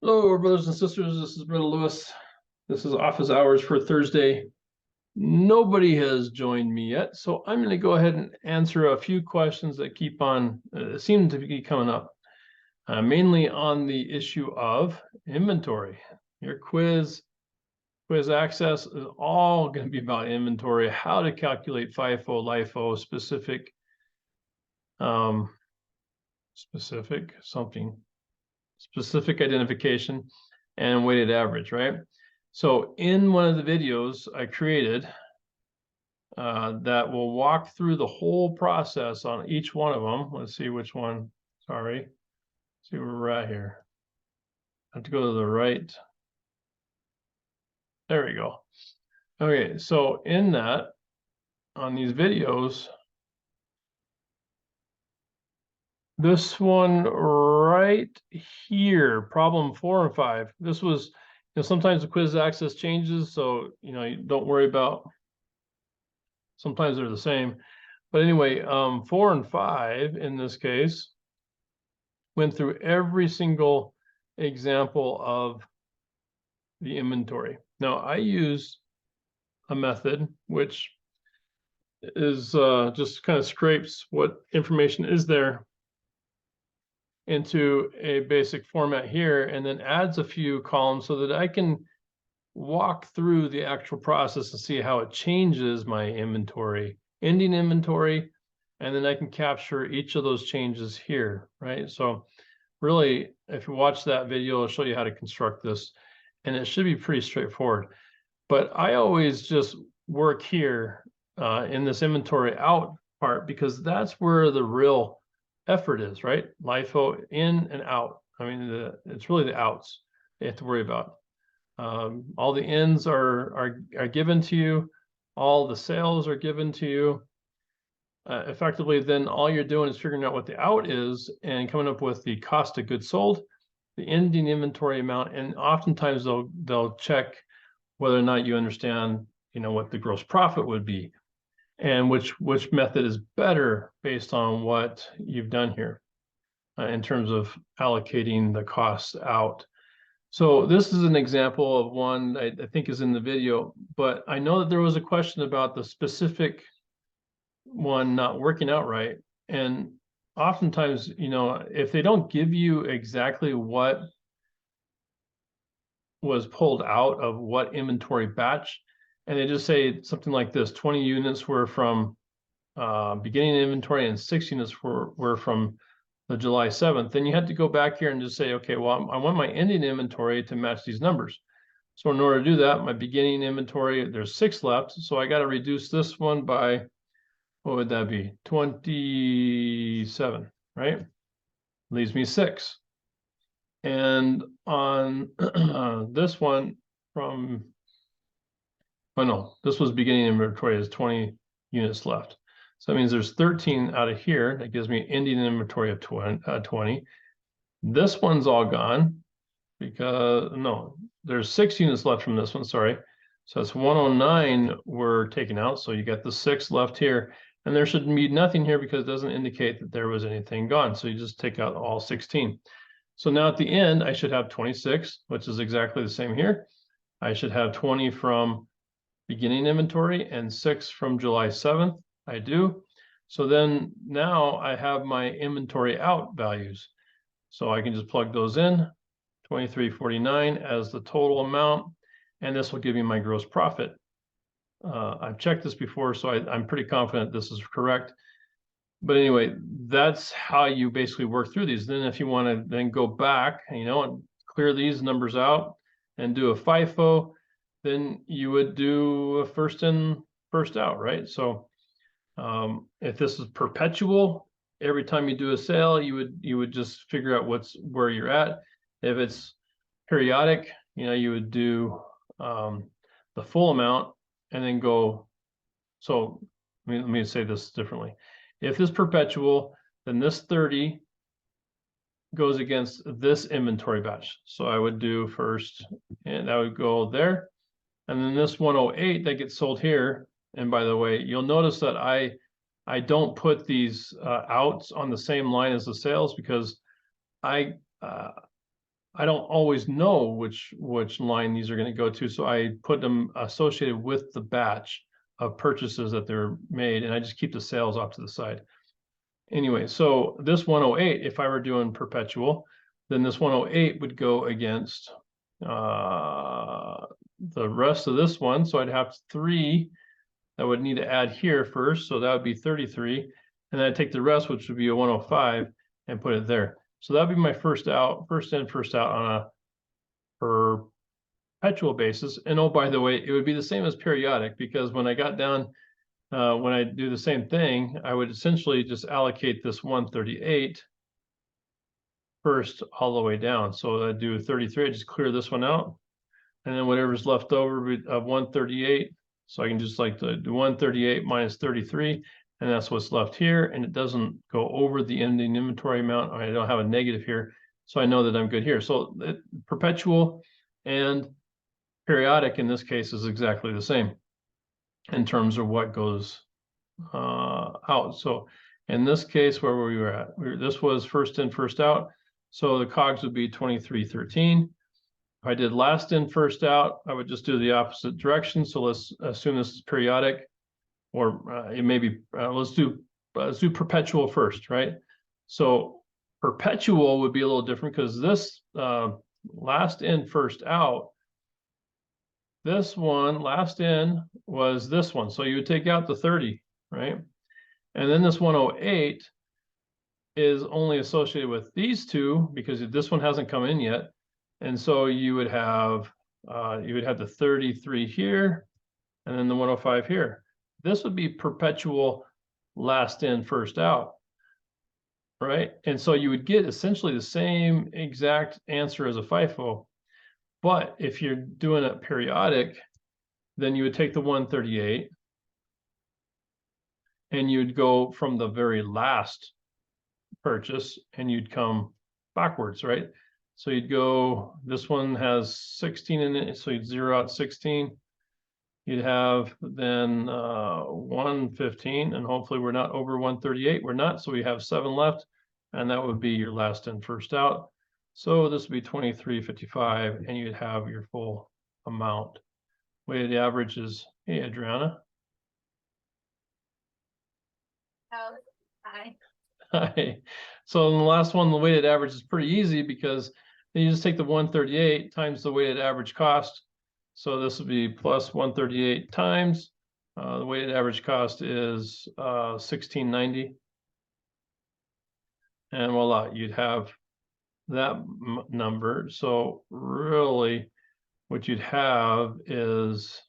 Hello, brothers and sisters. This is Brother Lewis. This is office hours for Thursday. Nobody has joined me yet, so I'm going to go ahead and answer a few questions that keep on seem to be coming up, mainly on the issue of inventory. Your quiz access is all going to be about inventory, how to calculate FIFO, LIFO, specific identification and weighted average, right? So in one of the videos I created that will walk through the whole process on each one of them. Let's see which one. Sorry. See where we're at here. I have to go to the right. There we go. Okay, so in that, on these videos, this one right here, problem 4 and 5. This was, sometimes the quiz access changes, so you don't worry about. Sometimes they're the same, but anyway, 4 and 5 in this case went through every single example of the inventory. Now I use a method which is just kind of scrapes what information is there into a basic format here and then adds a few columns so that I can walk through the actual process and see how it changes my inventory, ending inventory, and then I can capture each of those changes here, right? So really, if you watch that video, I'll show you how to construct this, and it should be pretty straightforward. But I always just work here in this inventory out part because that's where the real effort is, right? LIFO in and out. I mean, it's really the outs you have to worry about. All the ins are given to you. All the sales are given to you. Effectively, then all you're doing is figuring out what the out is and coming up with the cost of goods sold, the ending inventory amount, and oftentimes they'll check whether or not you understand, what the gross profit would be, and which method is better based on what you've done here in terms of allocating the costs out. So this is an example of one I think is in the video, but I know that there was a question about the specific one not working out right. And oftentimes, if they don't give you exactly what was pulled out of what inventory batch, and they just say something like this, 20 units were from beginning inventory and 6 units were from the July 7th, then you have to go back here and just say, okay, well, I want my ending inventory to match these numbers. So in order to do that, my beginning inventory, there's 6 left. So I got to reduce this one by, what would that be? 27, right? Leaves me 6. And on this one this was beginning inventory is 20 units left. So that means there's 13 out of here. That gives me ending inventory of 20. This one's all gone because, no, there's 6 units left from this one, sorry. So that's 109 were taken out. So you got the 6 left here. And there should be nothing here because it doesn't indicate that there was anything gone. So you just take out all 16. So now at the end, I should have 26, which is exactly the same here. I should have 20 from beginning inventory and 6 from July 7th. I do. So then now I have my inventory out values. So I can just plug those in, 2349 as the total amount, and this will give me my gross profit. I've checked this before, so I'm pretty confident this is correct. But anyway, that's how you basically work through these. Then if you want to then go back, and clear these numbers out and do a FIFO, then you would do a first in, first out, right? So if this is perpetual, every time you do a sale, you would just figure out where you're at. If it's periodic, you would do the full amount and then go. So let me say this differently. If this perpetual, then this 30 goes against this inventory batch. So I would do first, and that would go there. And then this 108 that gets sold here. And by the way, you'll notice that I don't put these outs on the same line as the sales because I I don't always know which line these are going to go to. So I put them associated with the batch of purchases that they're made, and I just keep the sales off to the side. Anyway, so this 108, if I were doing perpetual, then this 108 would go against the rest of this one. So I'd have 3 that would need to add here first. So that would be 33. And then I'd take the rest, which would be a 105, and put it there. So that'd be my first in, first out on a perpetual basis. And oh, by the way, it would be the same as periodic, because when I got down, when I do the same thing, I would essentially just allocate this 138 first all the way down. So I'd do 33, I just clear this one out. And then whatever's left over of 138. So I can just like to do 138 minus 33, and that's what's left here. And it doesn't go over the ending inventory amount. I don't have a negative here. So I know that I'm good here. So perpetual and periodic in this case is exactly the same in terms of what goes out. So in this case, where we were at, this was first in, first out. So the COGS would be 2313. If I did last in, first out, I would just do the opposite direction. So let's assume this is periodic, or it may be, let's do perpetual first, right? So perpetual would be a little different, because this last in, first out, this one, last in, was this one. So you would take out the 30, right? And then this 108 is only associated with these two, because this one hasn't come in yet. And so you would have the 33 here, and then the 105 here. This would be perpetual last in, first out, right? And so you would get essentially the same exact answer as a FIFO. But if you're doing it periodic, then you would take the 138 and you'd go from the very last purchase and you'd come backwards, right? So you'd go, this one has 16 in it, so you'd zero out 16. You'd have then 115, and hopefully we're not over 138. We're not, so we have 7 left, and that would be your last in, first out. So this would be 2355, and you'd have your full amount. Weighted average is, hey, Adriana. Oh, hi. Hi. So in the last one, the weighted average is pretty easy, because then you just take the 138 times the weighted average cost. So this would be plus 138 times. The weighted average cost is 1690. And voila, you'd have that number. So really what you'd have is,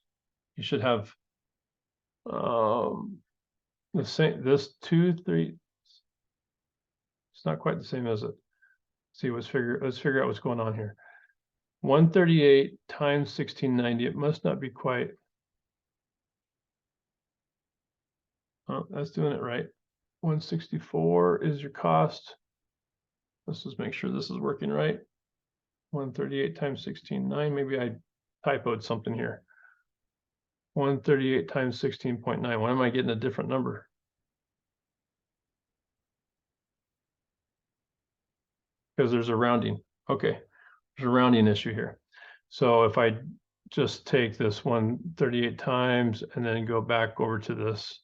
you should have the same, this 2, 3, it's not quite the same, is it? See, let's figure out what's going on here. 138 times 1690, it must not be quite. Oh, that's doing it right. 164 is your cost. Let's just make sure this is working right. 138 times 16.9, maybe I typoed something here. 138 times 16.9, why am I getting a different number? Because there's a rounding. Okay, there's a rounding issue here. So if I just take this 138 times and then go back over to this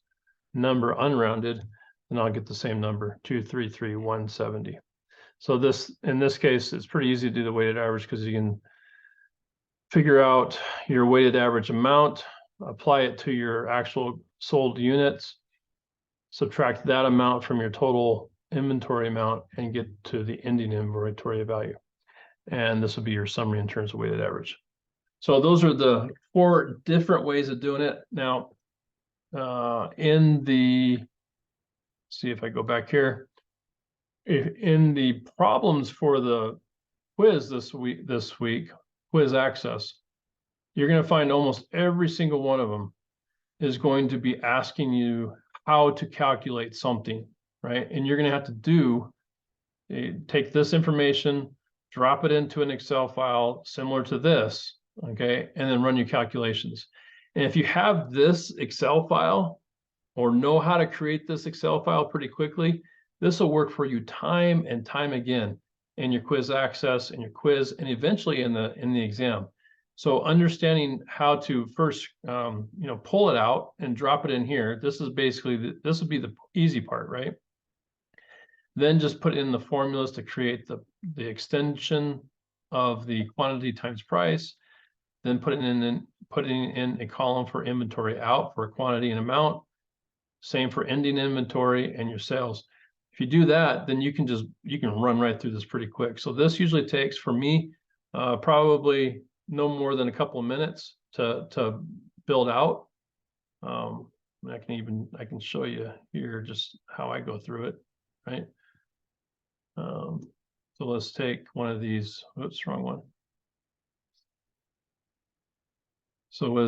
number unrounded, then I'll get the same number, 233,170. So this, in this case, it's pretty easy to do the weighted average, because you can figure out your weighted average amount, apply it to your actual sold units, subtract that amount from your total inventory amount, and get to the ending inventory value. And this will be your summary in terms of weighted average. So those are the 4 different ways of doing it. Now, see if I go back here, in the problems for the quiz this week, quiz access, you're going to find almost every single one of them is going to be asking you how to calculate something, right? And you're going to have to take this information, drop it into an Excel file similar to this, okay, and then run your calculations. And if you have this Excel file, or know how to create this Excel file pretty quickly, this will work for you time and time again. and your quiz access and your quiz, and eventually in the exam. So understanding how to first, pull it out and drop it in here. This is basically, this would be the easy part, right? Then just put in the formulas to create the extension of the quantity times price. Then putting in a column for inventory out for quantity and amount. Same for ending inventory and your sales. If you do that, then you can run right through this pretty quick. So this usually takes, for me, probably no more than a couple of minutes to build out. I can show you here just how I go through it, right? So let's take one of these. Oops, wrong one. So with